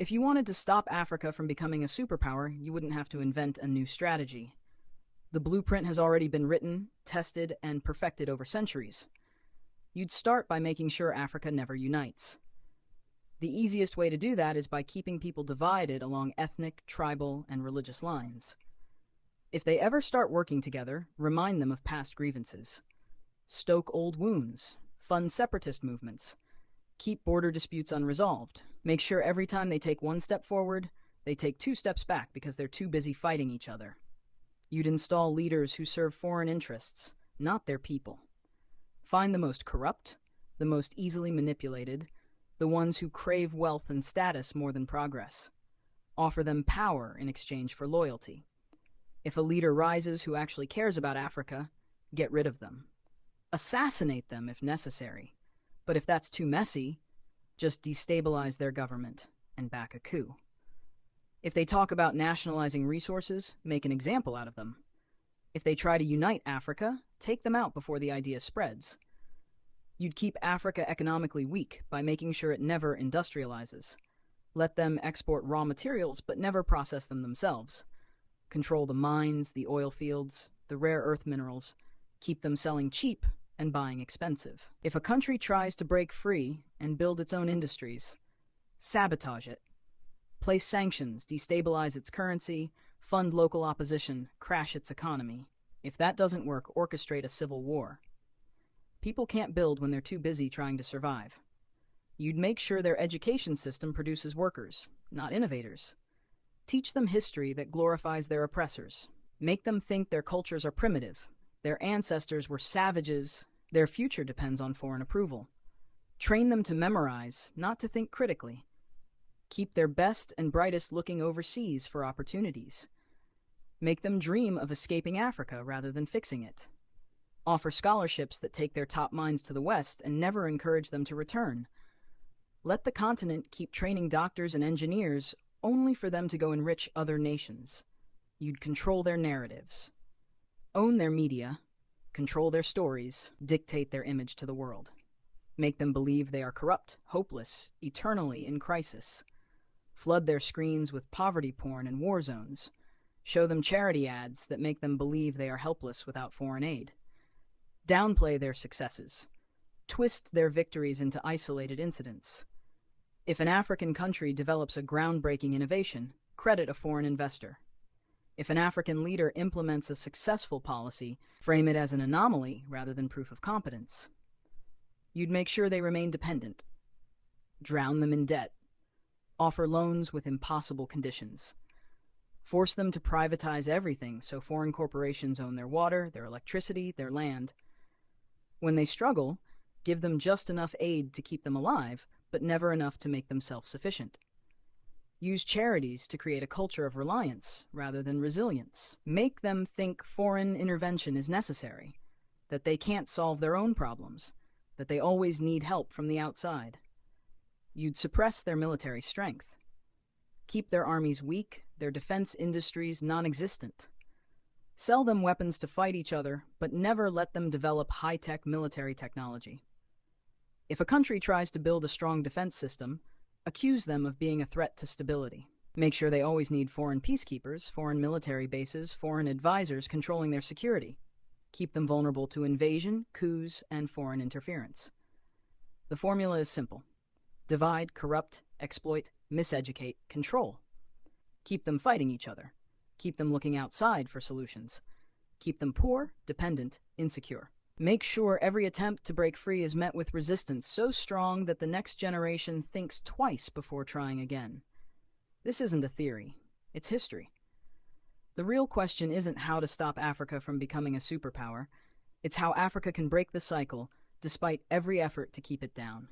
If you wanted to stop Africa from becoming a superpower, you wouldn't have to invent a new strategy. The blueprint has already been written, tested, and perfected over centuries. You'd start by making sure Africa never unites. The easiest way to do that is by keeping people divided along ethnic, tribal, and religious lines. If they ever start working together, remind them of past grievances. Stoke old wounds, fund separatist movements, keep border disputes unresolved. Make sure every time they take one step forward, they take two steps back because they're too busy fighting each other. You'd install leaders who serve foreign interests, not their people. Find the most corrupt, the most easily manipulated, the ones who crave wealth and status more than progress. Offer them power in exchange for loyalty. If a leader rises who actually cares about Africa, get rid of them. Assassinate them if necessary. But if that's too messy, just destabilize their government and back a coup. If they talk about nationalizing resources, make an example out of them. If they try to unite Africa, take them out before the idea spreads. You'd keep Africa economically weak by making sure it never industrializes. Let them export raw materials but never process them themselves. Control the mines, the oil fields, the rare earth minerals. Keep them selling cheap and buying expensive. If a country tries to break free and build its own industries, sabotage it. Place sanctions, destabilize its currency, fund local opposition, crash its economy. If that doesn't work, orchestrate a civil war. People can't build when they're too busy trying to survive. You'd make sure their education system produces workers, not innovators. Teach them history that glorifies their oppressors. Make them think their cultures are primitive. Their ancestors were savages. Their future depends on foreign approval. Train them to memorize, not to think critically. Keep their best and brightest looking overseas for opportunities. Make them dream of escaping Africa rather than fixing it. Offer scholarships that take their top minds to the West and never encourage them to return. Let the continent keep training doctors and engineers only for them to go enrich other nations. You'd control their narratives. Own their media, control their stories, dictate their image to the world. Make them believe they are corrupt, hopeless, eternally in crisis. Flood their screens with poverty porn and war zones. Show them charity ads that make them believe they are helpless without foreign aid. Downplay their successes. Twist their victories into isolated incidents. If an African country develops a groundbreaking innovation, credit a foreign investor. If an African leader implements a successful policy, frame it as an anomaly rather than proof of competence. You'd make sure they remain dependent. Drown them in debt. Offer loans with impossible conditions. Force them to privatize everything so foreign corporations own their water, their electricity, their land. When they struggle, give them just enough aid to keep them alive, but never enough to make them self-sufficient. Use charities to create a culture of reliance rather than resilience. Make them think foreign intervention is necessary, that they can't solve their own problems, that they always need help from the outside. You'd suppress their military strength. Keep their armies weak, their defense industries non-existent. Sell them weapons to fight each other, but never let them develop high-tech military technology. If a country tries to build a strong defense system, accuse them of being a threat to stability. Make sure they always need foreign peacekeepers, foreign military bases, foreign advisors controlling their security. Keep them vulnerable to invasion, coups, and foreign interference. The formula is simple. Divide, corrupt, exploit, miseducate, control. Keep them fighting each other. Keep them looking outside for solutions. Keep them poor, dependent, insecure. Make sure every attempt to break free is met with resistance so strong that the next generation thinks twice before trying again. This isn't a theory, it's history. The real question isn't how to stop Africa from becoming a superpower, it's how Africa can break the cycle despite every effort to keep it down.